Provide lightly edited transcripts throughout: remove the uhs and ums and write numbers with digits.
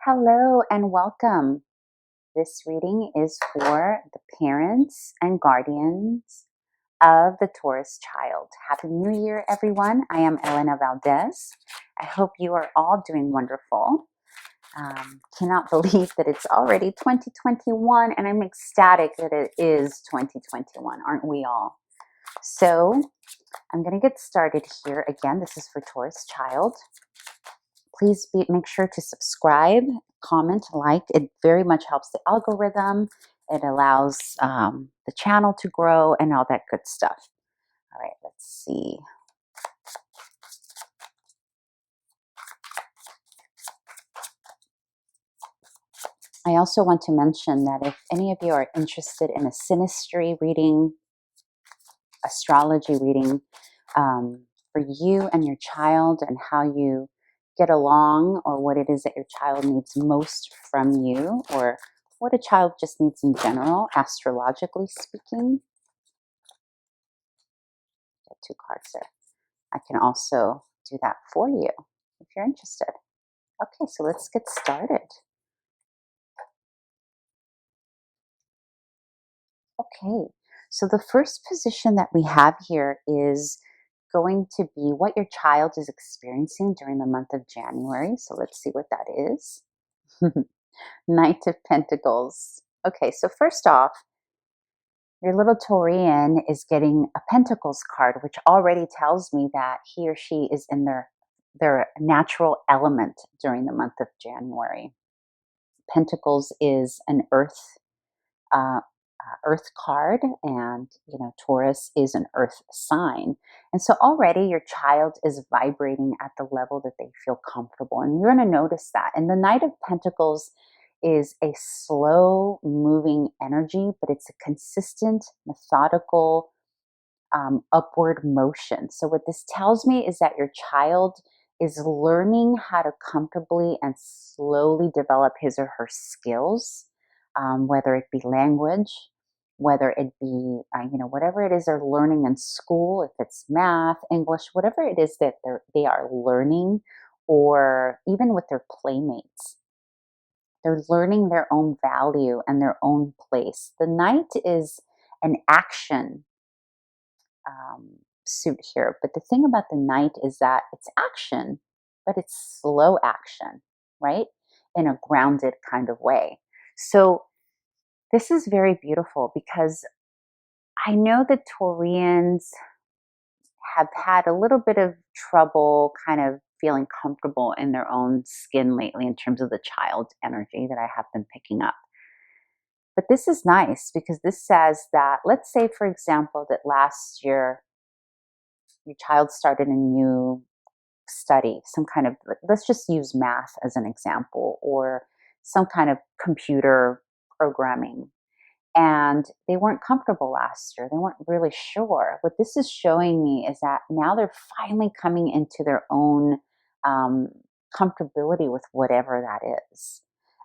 Hello and welcome. This reading is for the parents and guardians of the Taurus child. Happy New Year, everyone. I am Elena Valdez. I hope you are all doing wonderful. Cannot believe that it's already 2021 and I'm ecstatic that it is 2021, aren't we all? So I'm going to get started here. Again, this is for Taurus child. Please make sure to subscribe, comment, like. It very much helps the algorithm. It allows the channel to grow and all that good stuff. All right, let's see. I also want to mention that if any of you are interested in a synastry reading, astrology reading, for you and your child and how you get along, or what it is that your child needs most from you, or what a child just needs in general, astrologically speaking. Get 2 cards there. I can also do that for you if you're interested. Okay, so let's get started. Okay, so the first position that we have here is going to be what your child is experiencing during the month of January. So let's see what that is. Knight of Pentacles. Okay, so first off, your little Taurian is getting a Pentacles card, which already tells me that he or she is in their natural element during the month of January. Pentacles is an earth card, and Taurus is an earth sign, and so already your child is vibrating at the level that they feel comfortable, and you're going to notice that. And the Knight of Pentacles is a slow moving energy, but it's a consistent, methodical, upward motion. So what this tells me is that your child is learning how to comfortably and slowly develop his or her skills, whether it be language, whether it be, whatever it is they're learning in school, if it's math, English, whatever it is that they are learning, or even with their playmates. They're learning their own value and their own place. The Knight is an action suit here. But the thing about the Knight is that it's action, but it's slow action, right? In a grounded kind of way. So this is very beautiful because I know that Taurians have had a little bit of trouble kind of feeling comfortable in their own skin lately in terms of the child energy that I have been picking up. But this is nice because this says that, let's say, for example, that last year your child started a new study, some kind of, let's just use math as an example, or some kind of computer programming. And they weren't comfortable last year. They weren't really sure. What this is showing me is that now they're finally coming into their own comfortability with whatever that is.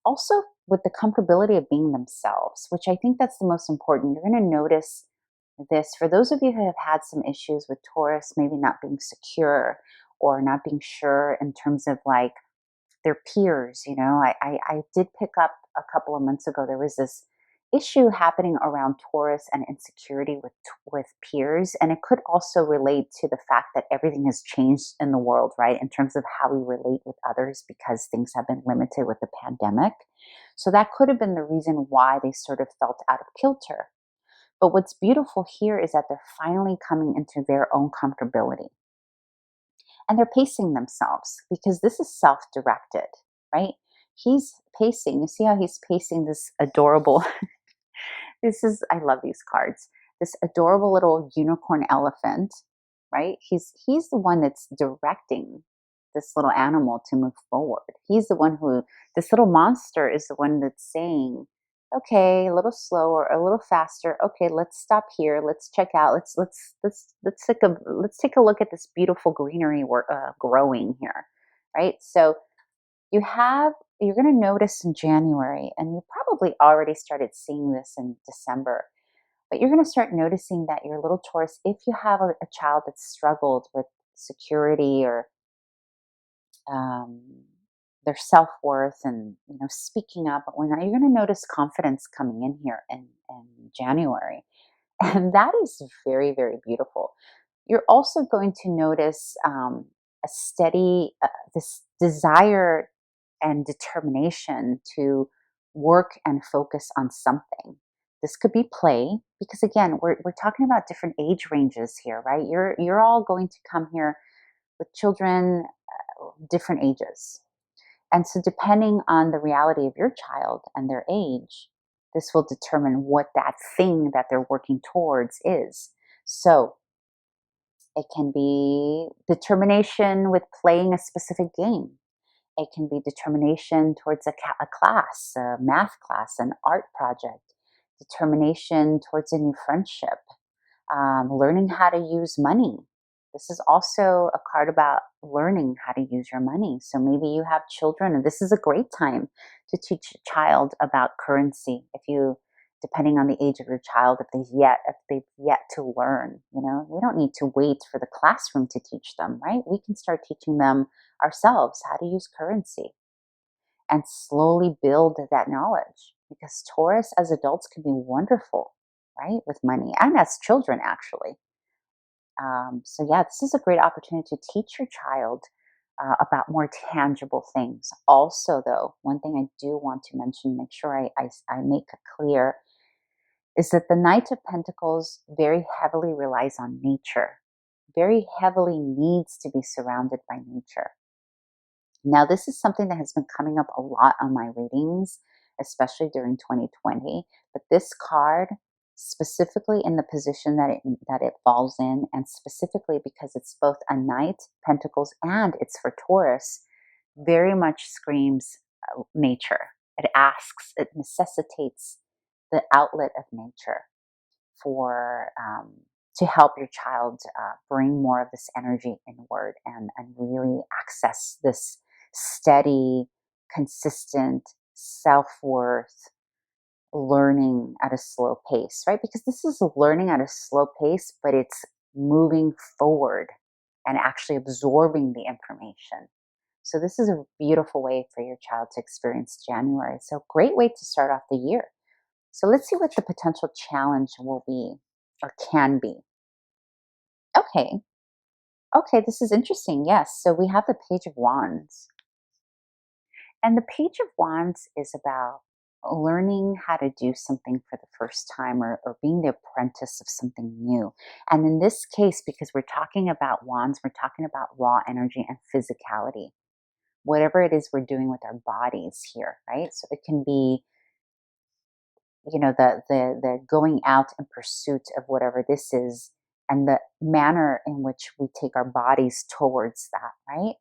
Also, with the comfortability of being themselves, which I think that's the most important. You're going to notice this for those of you who have had some issues with Taurus, maybe not being secure or not being sure in terms of like their peers. I did pick up a couple of months ago, there was this issue happening around Taurus and insecurity with peers, and it could also relate to the fact that everything has changed in the world, right, in terms of how we relate with others because things have been limited with the pandemic. So that could have been the reason why they sort of felt out of kilter. But what's beautiful here is that they're finally coming into their own comfortability. And they're pacing themselves because this is self-directed, right? He's pacing. You see how he's pacing this adorable, I love these cards, this adorable little unicorn elephant, right? He's the one that's directing this little animal to move forward. He's the one this little monster is the one that's saying, okay, a little slower, a little faster. Okay, let's stop here. Let's check out. Let's take a look at this beautiful greenery we're growing here, right? So you're going to notice in January, and you probably already started seeing this in December, but you're going to start noticing that your little Taurus, if you have a child that struggled with security or their self-worth and, speaking up. But when you're going to notice confidence coming in here in January. And that is very, very beautiful. You're also going to notice a steady, this desire and determination to work and focus on something. This could be play, because again, we're talking about different age ranges here, right? You're all going to come here with children, different ages. And so, depending on the reality of your child and their age, this will determine what that thing that they're working towards is. So, it can be determination with playing a specific game. It can be determination towards a class, a math class, an art project, determination towards a new friendship, learning how to use money. This is also a card about learning how to use your money. So maybe you have children, and this is a great time to teach a child about currency. If you, depending on the age of your child, if they've yet to learn, we don't need to wait for the classroom to teach them, right? We can start teaching them ourselves how to use currency and slowly build that knowledge, because Taurus as adults can be wonderful, right, with money, and as children actually. So yeah, this is a great opportunity to teach your child about more tangible things. Also, though, one thing I do want to mention, make sure I make it clear, is that the Knight of Pentacles very heavily relies on nature, very heavily needs to be surrounded by nature. Now, this is something that has been coming up a lot on my readings, especially during 2020. But this card, specifically in the position that it falls in, and specifically because it's both a Knight Pentacles and it's for Taurus, very much screams nature. It necessitates the outlet of nature for to help your child bring more of this energy inward and really access this steady, consistent self-worth, learning at a slow pace, right? Because this is learning at a slow pace, but it's moving forward and actually absorbing the information. So this is a beautiful way for your child to experience January. So great way to start off the year. So let's see what the potential challenge will be or can be. Okay. Okay, this is interesting. Yes. So we have the Page of Wands. And the Page of Wands is about learning how to do something for the first time, or being the apprentice of something new. And in this case, because we're talking about wands, we're talking about raw energy and physicality. Whatever it is we're doing with our bodies here, right? So it can be, the going out in pursuit of whatever this is, and the manner in which we take our bodies towards that, right?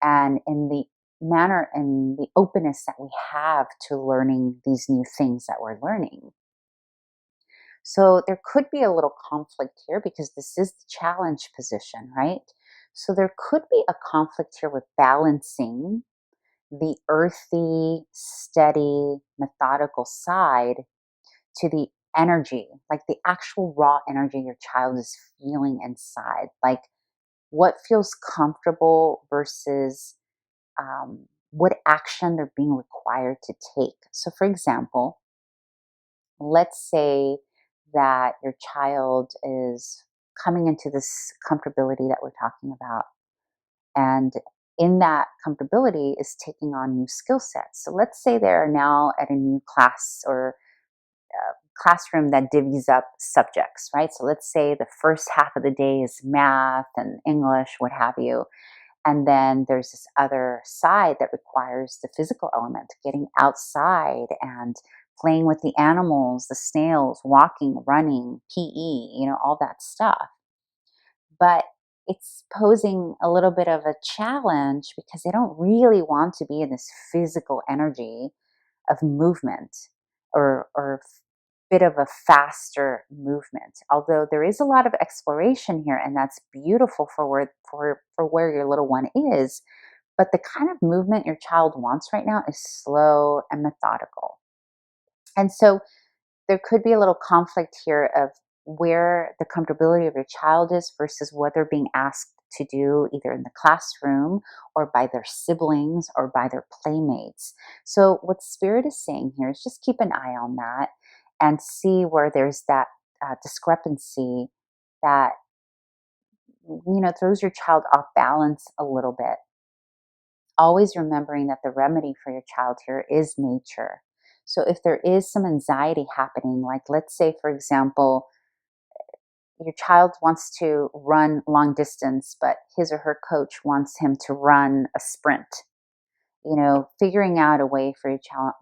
And in the manner and the openness that we have to learning these new things that we're learning. So there could be a little conflict here, because this is the challenge position, right? So there could be a conflict here with balancing the earthy, steady, methodical side to the energy, like the actual raw energy your child is feeling inside, like what feels comfortable versus what action they're being required to take. So, for example, let's say that your child is coming into this comfortability that we're talking about, and in that comfortability is taking on new skill sets. So, let's say they're now at a new class or classroom that divvies up subjects, right? So let's say the first half of the day is math and English, what have you. And then there's this other side that requires the physical element, getting outside and playing with the animals, the snails, walking, running, PE, all that stuff. But it's posing a little bit of a challenge, because they don't really want to be in this physical energy of movement, or bit of a faster movement. Although there is a lot of exploration here, and that's beautiful for where your little one is. But the kind of movement your child wants right now is slow and methodical. And so there could be a little conflict here of where the comfortability of your child is versus what they're being asked to do either in the classroom or by their siblings or by their playmates. So what Spirit is saying here is just keep an eye on that and see where there's that discrepancy that throws your child off balance a little bit. Always remembering that the remedy for your child here is nature. So if there is some anxiety happening, like let's say, for example, your child wants to run long distance, but his or her coach wants him to run a sprint. Figuring out a way for your child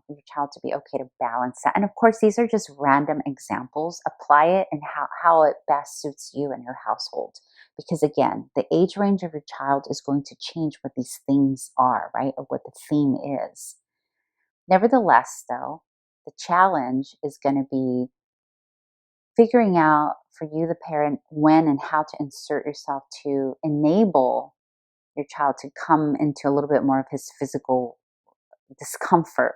to be okay to balance that. And of course, these are just random examples. Apply it and how it best suits you and your household. Because again, the age range of your child is going to change what these things are, right? Or what the theme is. Nevertheless, though, the challenge is going to be figuring out for you, the parent, when and how to insert yourself to enable your child to come into a little bit more of his physical discomfort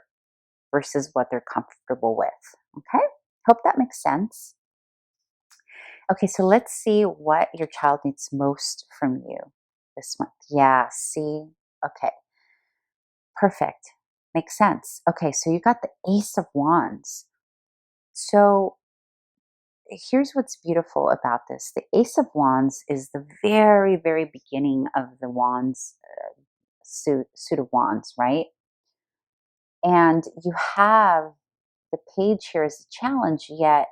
versus what they're comfortable with. Okay? Hope that makes sense. Okay, so let's see what your child needs most from you this month. Yeah, see? Okay, perfect. Makes sense. Okay, so you got the Ace of Wands. So here's what's beautiful about this. The Ace of Wands is the very, very beginning of the wands, suit of wands, right? And you have the page here as a challenge, yet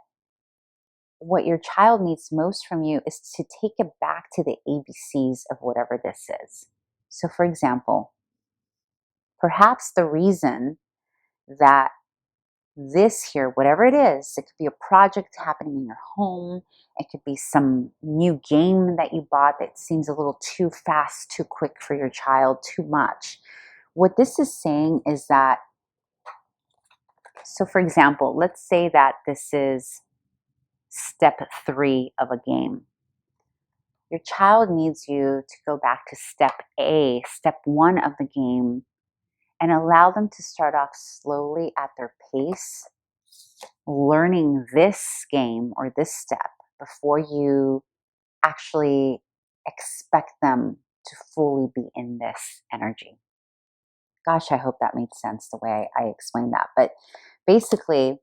what your child needs most from you is to take it back to the ABCs of whatever this is. So, for example, perhaps the reason that this here, whatever it is, it could be a project happening in your home, it could be some new game that you bought that seems a little too fast, too quick for your child, too much. What this is saying is that, so for example, let's say that this is step 3 of a game. Your child needs you to go back to step 1 of the game, and allow them to start off slowly at their pace, learning this game or this step before you actually expect them to fully be in this energy. Gosh, I hope that made sense the way I explained that. But basically,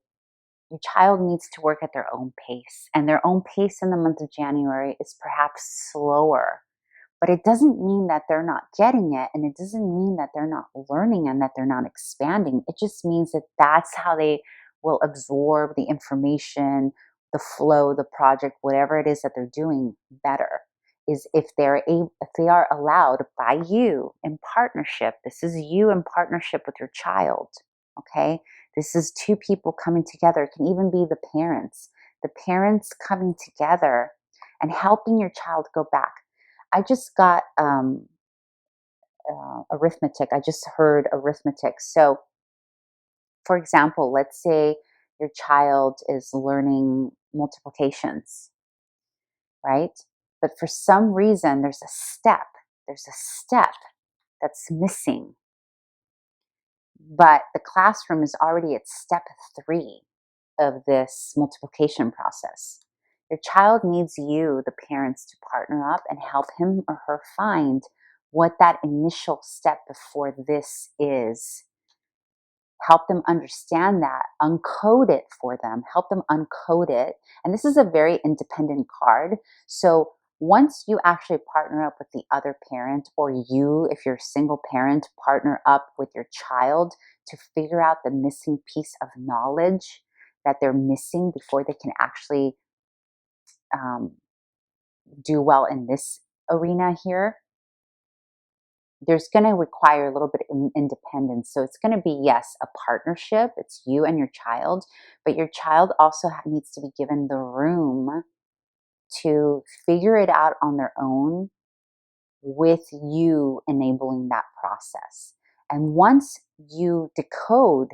your child needs to work at their own pace, and their own pace in the month of January is perhaps slower. But it doesn't mean that they're not getting it, and it doesn't mean that they're not learning and that they're not expanding. It just means that that's how they will absorb the information, the flow, the project, whatever it is that they're doing better. Is if they are allowed by you in partnership. This is you in partnership with your child. Okay, this is two people coming together. It can even be the parents. The parents coming together and helping your child go back. I just got arithmetic. I just heard arithmetic. So, for example, let's say your child is learning multiplications, right? But for some reason, there's a step that's missing. But the classroom is already at step 3 of this multiplication process. Your child needs you, the parents, to partner up and help him or her find what that initial step before this is. Help them understand that, uncode it for them, help them uncode it. And this is a very independent card. So once you actually partner up with the other parent, or you, if you're a single parent, partner up with your child to figure out the missing piece of knowledge that they're missing before they can actually do well in this arena here, there's going to require a little bit of independence. So it's going to be, yes, a partnership. It's you and your child, but your child also needs to be given the room to figure it out on their own with you enabling that process. And once you decode,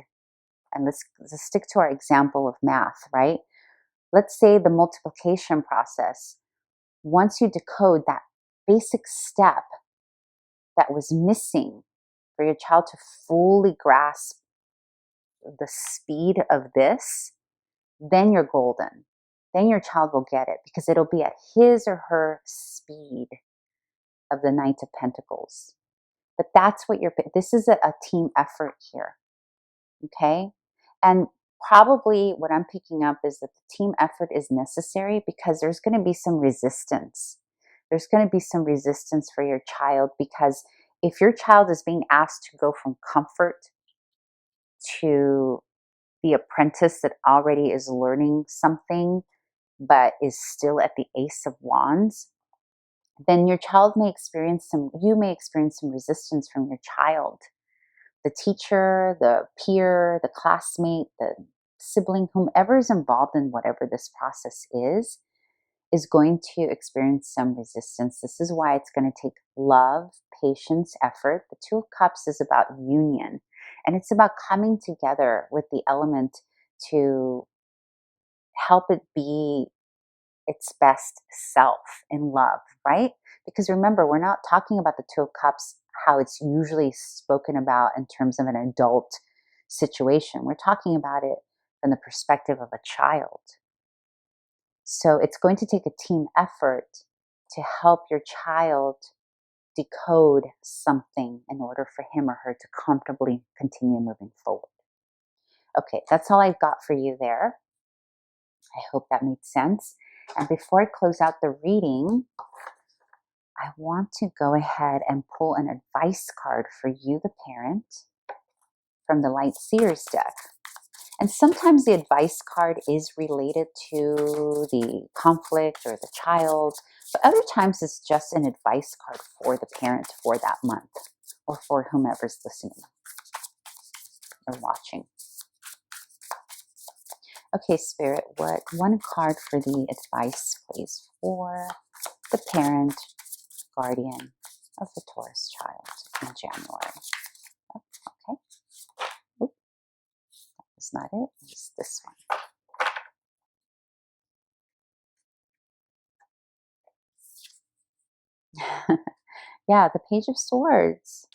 and let's stick to our example of math, right? Let's say the multiplication process. Once you decode that basic step that was missing for your child to fully grasp the speed of this, then you're golden. Then your child will get it because it'll be at his or her speed. of the Knight of Pentacles. But that's what this is a team effort here. Okay. And probably what I'm picking up is that the team effort is necessary because there's going to be some resistance. There's going to be some resistance for your child, because if your child is being asked to go from comfort to the apprentice that already is learning something but is still at the Ace of Wands, then your child may experience you may experience some resistance from your child. The teacher, the peer, the classmate, the sibling, whomever is involved in whatever this process is going to experience some resistance. This is why it's going to take love, patience, effort. The Two of Cups is about union, and it's about coming together with the element to help it be its best self in love, right? Because remember, we're not talking about the Two of Cups, how it's usually spoken about in terms of an adult situation. We're talking about it from the perspective of a child. So it's going to take a team effort to help your child decode something in order for him or her to comfortably continue moving forward. Okay, that's all I've got for you there. I hope that made sense. And before I close out the reading, I want to go ahead and pull an advice card for you, the parent, from the Light Seers deck. And sometimes the advice card is related to the conflict or the child, but other times it's just an advice card for the parent for that month, or for whomever's listening or watching. Okay, Spirit, what one card for the advice, please, for the parent, guardian of the Taurus child in January. Oh, okay. Oop, that was not it. It's this one. Yeah, the Page of Swords.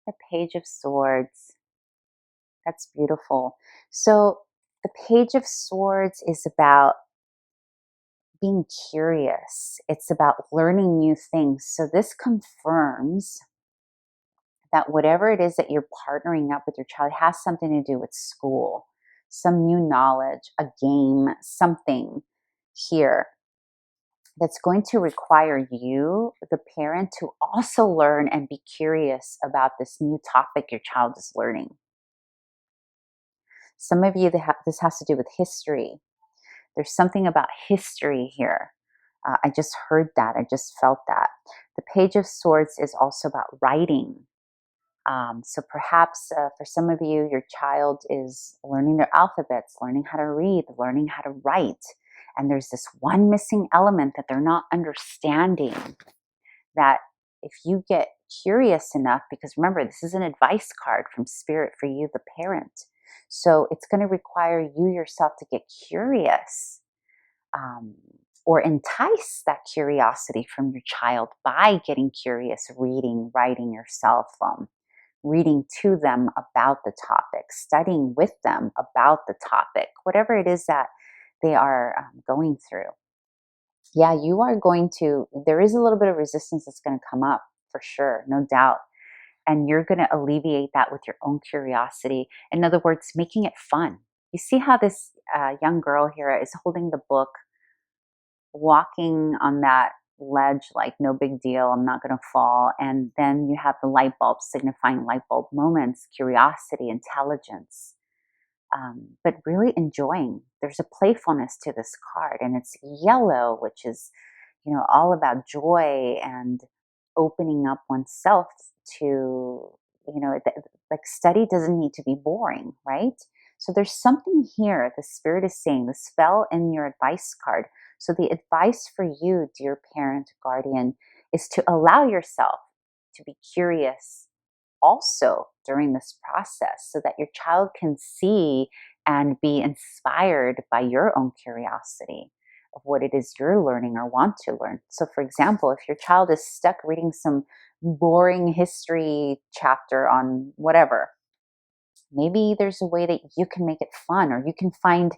The Page of Swords. That's beautiful. So the Page of Swords is about being curious. It's about learning new things. So this confirms that whatever it is that you're partnering up with your child has something to do with school, some new knowledge, a game, something here that's going to require you, the parent, to also learn and be curious about this new topic your child is learning. Some of you, this has to do with history. There's something about history here. I just heard that. I just felt that. The Page of Swords is also about writing. So perhaps for some of you, your child is learning their alphabets, learning how to read, learning how to write. And there's this one missing element that they're not understanding, that if you get curious enough, because remember, this is an advice card from Spirit for you, the parent. So it's going to require you yourself to get curious, or entice that curiosity from your child by getting curious, reading, writing yourself, reading to them about the topic, studying with them about the topic, whatever it is that they are going through. Yeah, you are going to, there is a little bit of resistance that's going to come up for sure, no doubt. And you're going to alleviate that with your own curiosity. In other words, making it fun. You see how this young girl here is holding the book, walking on that ledge like no big deal, I'm not going to fall. And then you have the light bulb signifying light bulb moments, curiosity, intelligence, but really enjoying. There's a playfulness to this card, and it's yellow, which is, all about joy and opening up oneself to, like study doesn't need to be boring, right? So there's something here the Spirit is saying, the spell in your advice card. So the advice for you, dear parent, guardian, is to allow yourself to be curious also during this process, so that your child can see and be inspired by your own curiosity of what it is you're learning or want to learn. So for example, if your child is stuck reading some boring history chapter on whatever, maybe there's a way that you can make it fun, or you can find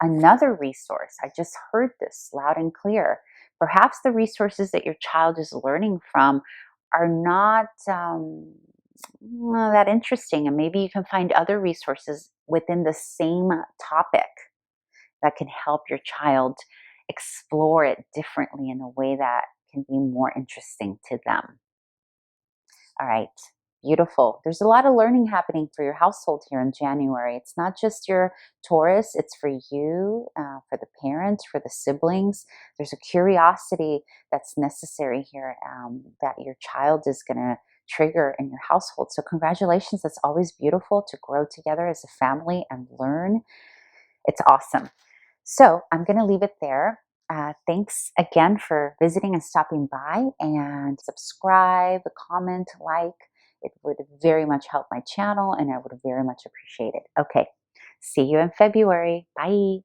another resource. I just heard this loud and clear. Perhaps the resources that your child is learning from are not that interesting, and maybe you can find other resources within the same topic that can help your child explore it differently in a way that can be more interesting to them. All right, beautiful. There's a lot of learning happening for your household here in January. It's not just your Taurus, it's for you, for the parents, for the siblings. There's a curiosity that's necessary here that your child is going to trigger in your household. So, congratulations. That's always beautiful to grow together as a family and learn. It's awesome. So I'm going to leave it there. Thanks again for visiting and stopping by, and subscribe, comment, like. It would very much help my channel and I would very much appreciate it. Okay, see you in February. Bye.